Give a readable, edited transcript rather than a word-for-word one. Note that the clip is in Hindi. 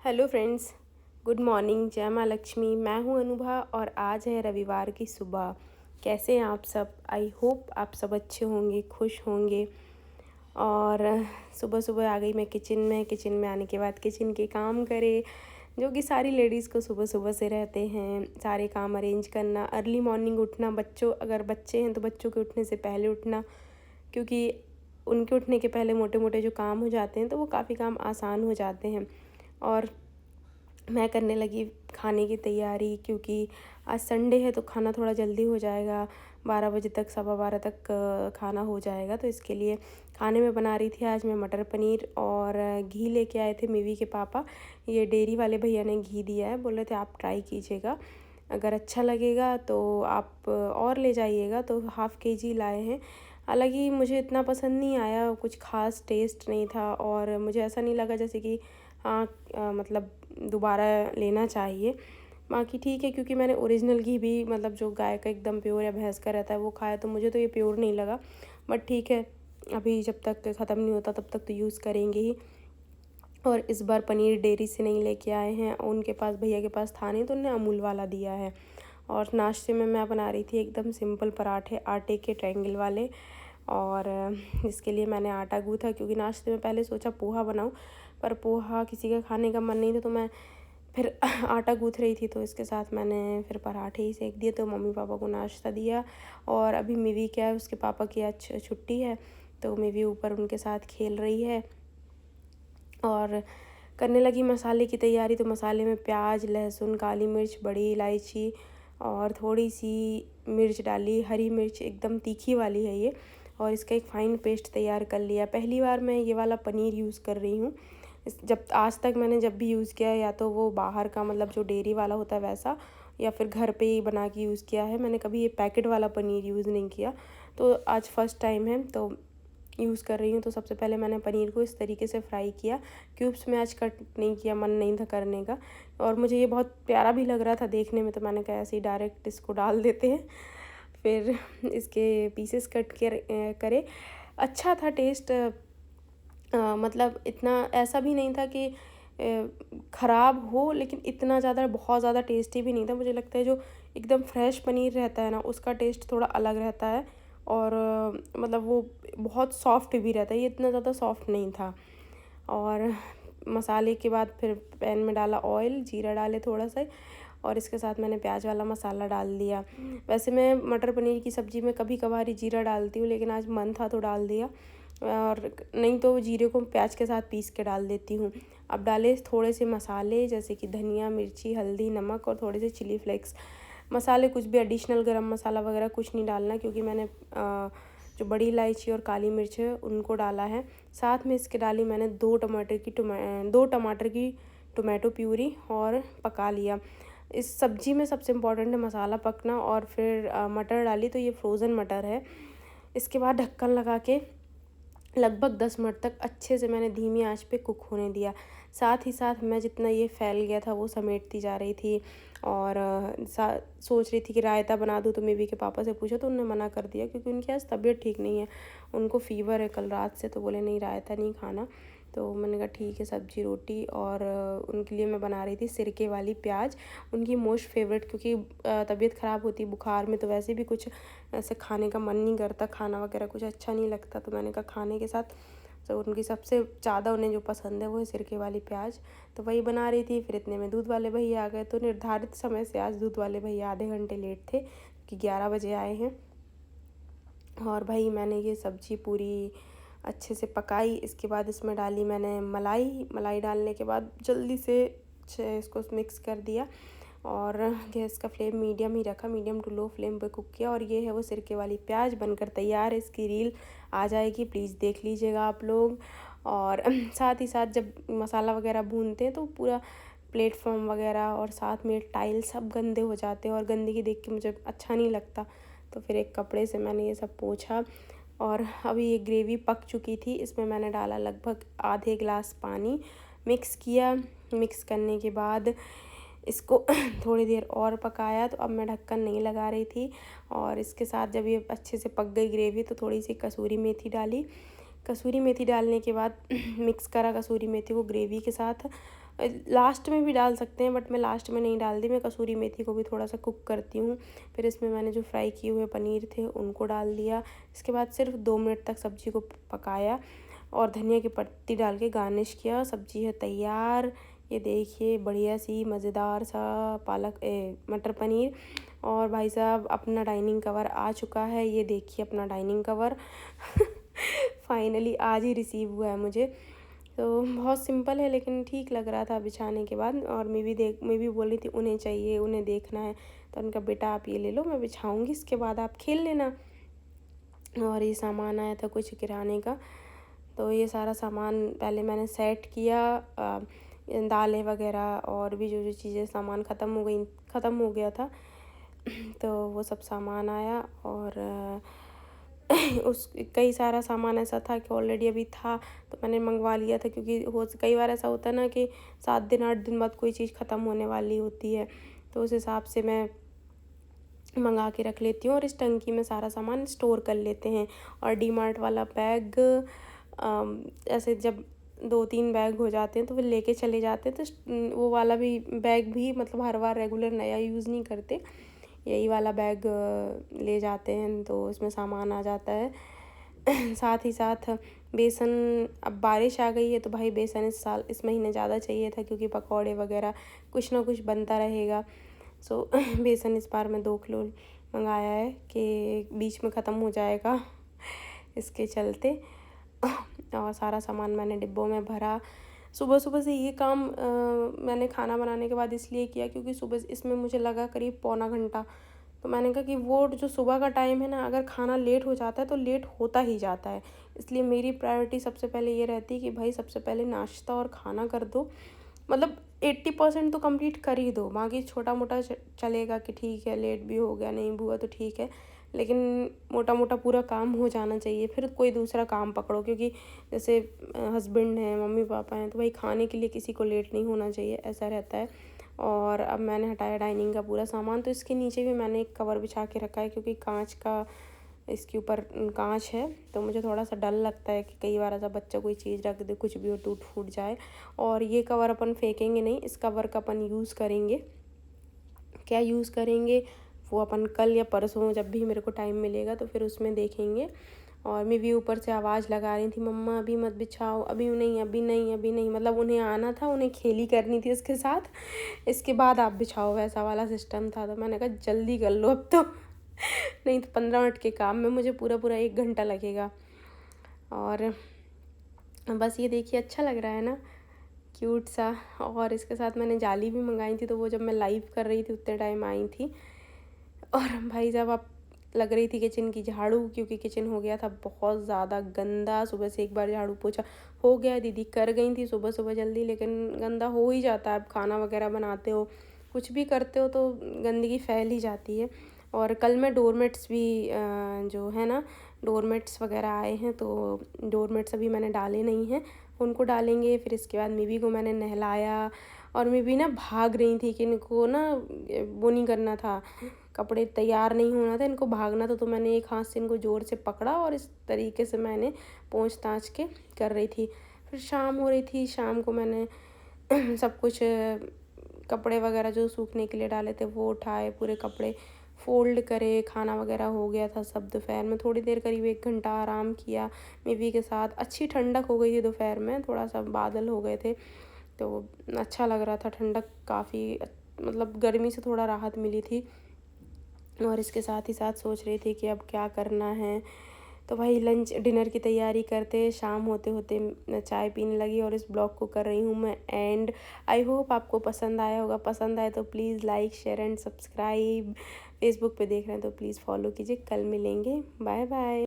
Hello friends. Good morning. जय माँ लक्ष्मी। मैं हूँ अनुभा और आज है रविवार की सुबह। कैसे हैं आप सब? आई होप आप सब अच्छे होंगे, खुश होंगे। और सुबह सुबह आ गई मैं किचन में आने के बाद किचन के काम करे, जो कि सारी लेडीज़ को सुबह सुबह से रहते हैं। सारे काम अरेंज करना, अर्ली मॉर्निंग उठना, अगर बच्चे हैं तो बच्चों के उठने से पहले उठना, क्योंकि उनके उठने के पहले मोटे मोटे जो काम हो जाते हैं तो वो काफ़ी काम आसान हो जाते हैं। और मैं करने लगी खाने की तैयारी, क्योंकि आज संडे है तो खाना थोड़ा जल्दी हो जाएगा। 12 बजे तक, 12:15 तक खाना हो जाएगा। तो इसके लिए खाने में बना रही थी आज मैं मटर पनीर, और घी लेके आए थे मिवी के पापा। ये डेयरी वाले भैया ने घी दिया है, बोल रहे थे आप ट्राई कीजिएगा, अगर अच्छा लगेगा तो आप और ले जाइएगा। तो हाफ़ केजी लाए हैं। हालांकि मुझे इतना पसंद नहीं आया, कुछ खास टेस्ट नहीं था, और मुझे ऐसा नहीं लगा जैसे कि हाँ मतलब दोबारा लेना चाहिए। बाकी ठीक है, क्योंकि मैंने ओरिजिनल घी भी, मतलब जो गाय का एकदम प्योर या भैंस का रहता है वो खाया, तो मुझे तो ये प्योर नहीं लगा। बट ठीक है, अभी जब तक ख़त्म नहीं होता तब तक तो यूज़ करेंगे ही। और इस बार पनीर डेयरी से नहीं लेके आए हैं, उनके पास, भैया के पास था नहीं, तो उन्होंने अमूल वाला दिया है। और नाश्ते में मैं बना रही थी एकदम सिंपल पराठे, आटे के ट्रायंगल वाले। और इसके लिए मैंने आटा गूँथा, क्योंकि नाश्ते में पहले सोचा पोहा बनाऊँ, पर पोहा किसी का खाने का मन नहीं था, तो मैं फिर आटा गूँथ रही थी, तो इसके साथ मैंने फिर पराठे ही सेक दिए। तो मम्मी पापा को नाश्ता दिया। और अभी मिवी क्या है, उसके पापा की आज छुट्टी है, तो मिवी ऊपर उनके साथ खेल रही है। और करने लगी मसाले की तैयारी। तो मसाले में प्याज, लहसुन, काली मिर्च, बड़ी इलायची और थोड़ी सी मिर्च डाली, हरी मिर्च एकदम तीखी वाली है ये। और इसका एक फ़ाइन पेस्ट तैयार कर लिया। पहली बार मैं ये वाला पनीर यूज़ कर रही हूँ। जब आज तक मैंने जब भी यूज़ किया है, या तो वो बाहर का, मतलब जो डेयरी वाला होता है वैसा, या फिर घर पे ही बना के यूज़ किया है। मैंने कभी ये पैकेट वाला पनीर यूज़ नहीं किया, तो आज फर्स्ट टाइम है तो यूज़ कर रही हूँ। तो सबसे पहले मैंने पनीर को इस तरीके से फ्राई किया। क्यूब्स में आज कट नहीं किया, मन नहीं था करने का, और मुझे ये बहुत प्यारा भी लग रहा था देखने में, तो मैंने कहा ऐसे ही डायरेक्ट इसको डाल देते हैं। फिर इसके पीसेस कट करे। अच्छा था टेस्ट। मतलब इतना ऐसा भी नहीं था कि ख़राब हो, लेकिन इतना ज़्यादा, बहुत ज़्यादा टेस्टी भी नहीं था। मुझे लगता है जो एकदम फ्रेश पनीर रहता है ना, उसका टेस्ट थोड़ा अलग रहता है, और मतलब वो बहुत सॉफ्ट भी रहता है। ये इतना ज़्यादा सॉफ्ट नहीं था। और मसाले के बाद फिर पैन में डाला ऑयल, जीरा डाले थोड़ा सा, और इसके साथ मैंने प्याज वाला मसाला डाल दिया। वैसे मैं मटर पनीर की सब्ज़ी में कभी कभार ही जीरा डालती हूँ, लेकिन आज मन था तो डाल दिया, और नहीं तो जीरे को प्याज के साथ पीस के डाल देती हूँ। अब डाले थोड़े से मसाले, जैसे कि धनिया, मिर्ची, हल्दी, नमक और थोड़े से चिली फ्लेक्स। मसाले कुछ भी एडिशनल गरम मसाला वगैरह कुछ नहीं डालना, क्योंकि मैंने जो बड़ी इलायची और काली मिर्च है उनको डाला है। साथ में इसके डाली मैंने 2 टमाटर की टोमेटो प्यूरी, और पका लिया। इस सब्ज़ी में सबसे इम्पॉर्टेंट है मसाला पकना। और फिर मटर डाली, तो ये फ्रोज़न मटर है। इसके बाद ढक्कन लगा के लगभग 10 मिनट तक अच्छे से मैंने धीमी आंच पे कुक होने दिया। साथ ही साथ मैं जितना ये फैल गया था वो समेटती जा रही थी। और सोच रही थी कि रायता बना दूँ, तो मेवी के पापा से पूछा तो उन्होंने मना कर दिया, क्योंकि उनकी आज तबीयत ठीक नहीं है, उनको फ़ीवर है कल रात से, तो बोले नहीं रायता नहीं खाना। तो मैंने कहा ठीक है, सब्ज़ी रोटी। और उनके लिए मैं बना रही थी सिरके वाली प्याज, उनकी मोस्ट फेवरेट, क्योंकि तबीयत ख़राब होती बुखार में, तो वैसे भी कुछ ऐसे खाने का मन नहीं करता, खाना वगैरह कुछ अच्छा नहीं लगता। तो मैंने कहा खाने के साथ तो उनकी सबसे ज़्यादा उन्हें जो पसंद है वो है सिरके वाली प्याज, तो वही बना रही थी। फिर इतने में दूध वाले भैया आ गए, तो निर्धारित समय से आज दूध वाले भैया आधे घंटे लेट थे, कि 11 बजे आए हैं। और भाई मैंने ये सब्ज़ी पूरी अच्छे से पकाई। इसके बाद इसमें डाली मैंने मलाई डालने के बाद जल्दी से इसको मिक्स कर दिया, और गैस का फ्लेम मीडियम ही रखा, मीडियम टू लो फ्लेम पे कुक किया। और ये है वो सिरके वाली प्याज बनकर तैयार है। इसकी रील आ जाएगी, प्लीज़ देख लीजिएगा आप लोग। और साथ ही साथ जब मसाला वगैरह भूनते हैं तो पूरा प्लेटफॉर्म वगैरह और साथ में टाइल सब गंदे हो जाते हैं, और गंदगी देख के मुझे अच्छा नहीं लगता, तो फिर एक कपड़े से मैंने ये सब पोंछा। और अभी ये ग्रेवी पक चुकी थी, इसमें मैंने डाला लगभग आधे गिलास पानी, मिक्स किया। मिक्स करने के बाद इसको थोड़ी देर और पकाया। तो अब मैं ढक्कन नहीं लगा रही थी, और इसके साथ जब ये अच्छे से पक गई ग्रेवी, तो थोड़ी सी कसूरी मेथी डाली। कसूरी मेथी डालने के बाद मिक्स करा कसूरी मेथी को ग्रेवी के साथ, लास्ट में भी डाल सकते हैं, बट मैं लास्ट में नहीं डालती, मैं कसूरी मेथी को भी थोड़ा सा कुक करती हूँ। फिर इसमें मैंने जो फ्राई किए हुए पनीर थे उनको डाल दिया। इसके बाद सिर्फ 2 मिनट तक सब्ज़ी को पकाया और धनिया की पत्ती डाल के गार्निश किया। सब्ज़ी है तैयार। ये देखिए बढ़िया सी मज़ेदार सा पालक मटर पनीर। और भाई साहब अपना डाइनिंग कवर आ चुका है। ये देखिए अपना डाइनिंग कवर फाइनली आज ही रिसीव हुआ है मुझे। तो बहुत सिंपल है लेकिन ठीक लग रहा था बिछाने के बाद। और मैं भी बोल रही थी उन्हें चाहिए, उन्हें देखना है, तो उनका बेटा आप ये ले लो, मैं बिछाऊंगी, इसके बाद आप खेल लेना। और ये सामान आया था कुछ किराने का, तो ये सारा सामान पहले मैंने सेट किया। दालें वगैरह और भी जो जो चीज़ें सामान ख़त्म हो गया था तो वो सब सामान आया। और उस कई सारा सामान ऐसा था कि ऑलरेडी अभी था तो मैंने मंगवा लिया था, क्योंकि कई बार ऐसा होता है ना कि 7 दिन 8 दिन बाद कोई चीज़ ख़त्म होने वाली होती है, तो उस हिसाब से मैं मंगा के रख लेती हूँ और इस टंकी में सारा सामान स्टोर कर लेते हैं। और डीमार्ट वाला बैग ऐसे जब 2-3 बैग हो जाते हैं तो फिर लेके चले जाते हैं, तो वो वाला भी बैग भी मतलब हर बार रेगुलर नया यूज़ नहीं करते, यही वाला बैग ले जाते हैं, तो उसमें सामान आ जाता है। साथ ही साथ बेसन, अब बारिश आ गई है तो भाई बेसन इस महीने ज़्यादा चाहिए था, क्योंकि पकौड़े वगैरह कुछ ना कुछ बनता रहेगा। सो बेसन इस बार मैं 2 किलो मंगाया है कि बीच में ख़त्म हो जाएगा इसके चलते। और सारा सामान मैंने डिब्बों में भरा। सुबह सुबह से ये काम मैंने खाना बनाने के बाद इसलिए किया क्योंकि सुबह इसमें मुझे लगा करीब पौना घंटा। तो मैंने कहा कि वो जो सुबह का टाइम है ना, अगर खाना लेट हो जाता है तो लेट होता ही जाता है, इसलिए मेरी प्रायोरिटी सबसे पहले ये रहती है कि भाई सबसे पहले नाश्ता और खाना कर दो, मतलब 80% तो कंप्लीट कर ही दो, बाकी छोटा मोटा चलेगा कि ठीक है लेट भी हो गया, नहीं भी हुआ तो ठीक है, लेकिन मोटा मोटा पूरा काम हो जाना चाहिए, फिर कोई दूसरा काम पकड़ो। क्योंकि जैसे हस्बैंड हैं, मम्मी पापा हैं, तो भाई खाने के लिए किसी को लेट नहीं होना चाहिए, ऐसा रहता है। और अब मैंने हटाया डाइनिंग का पूरा सामान, तो इसके नीचे भी मैंने एक कवर बिछा के रखा है, क्योंकि कांच का इसके ऊपर कांच है, तो मुझे थोड़ा सा डर लगता है कि कई बार ऐसा बच्चा कोई चीज़ रख दे, कुछ भी हो, टूट फूट जाए। और ये कवर अपन फेंकेंगे नहीं, इस कवर का अपन यूज़ करेंगे। क्या यूज़ करेंगे वो अपन कल या परसों जब भी मेरे को टाइम मिलेगा तो फिर उसमें देखेंगे। और मैं भी ऊपर से आवाज़ लगा रही थी, मम्मा अभी मत बिछाओ, अभी नहीं अभी नहीं अभी नहीं, मतलब उन्हें आना था, उन्हें खेली करनी थी उसके साथ, इसके बाद आप बिछाओ, वैसा वाला सिस्टम था। तो मैंने कहा जल्दी कर लो अब तो नहीं तो 15 मिनट के काम में मुझे पूरा पूरा 1 घंटा लगेगा। और बस ये देखिए अच्छा लग रहा है ना, क्यूट सा। और इसके साथ मैंने जाली भी मंगाई थी, तो वो जब मैं लाइव कर रही थी उतने टाइम आई थी। और भाई जब आप लग रही थी किचन की झाड़ू, क्योंकि किचन हो गया था बहुत ज़्यादा गंदा। सुबह से एक बार झाड़ू पोछा हो गया, दीदी कर गई थी सुबह सुबह जल्दी, लेकिन गंदा हो ही जाता है। आप खाना वगैरह बनाते हो, कुछ भी करते हो तो गंदगी फैल ही जाती है। और कल मैं डोरमेट्स भी जो है ना, डोरमेट्स वगैरह आए हैं, तो डोरमेट्स अभी मैंने डाले नहीं हैं, उनको डालेंगे। फिर इसके बाद मिवी को मैंने नहलाया, और मिवी ना भाग रही थी कि इनको ना वो नहीं करना था, कपड़े तैयार नहीं होना था, इनको भागना था। तो मैंने एक हाथ से इनको ज़ोर से पकड़ा और इस तरीके से मैंने पोंछ ताछ के कर रही थी। फिर शाम हो रही थी, शाम को मैंने सब कुछ कपड़े वगैरह जो सूखने के लिए डाले थे वो उठाए, पूरे कपड़े फ़ोल्ड करे, खाना वगैरह हो गया था सब। दोपहर में थोड़ी देर करीब 1 घंटा आराम किया मिवी के साथ। अच्छी ठंडक हो गई थी दोपहर में, थोड़ा सा बादल हो गए थे तो अच्छा लग रहा था, ठंडक काफ़ी, मतलब गर्मी से थोड़ा राहत मिली थी। और इसके साथ ही साथ सोच रही थी कि अब क्या करना है, तो भाई लंच डिनर की तैयारी करते शाम होते होते मैं चाय पीने लगी और इस ब्लॉग को कर रही हूँ मैं एंड। आई होप आपको पसंद आया होगा, पसंद आए तो please like share and subscribe. Facebook पे देख रहे हैं तो प्लीज़ फॉलो कीजिए। कल मिलेंगे, बाय बाय।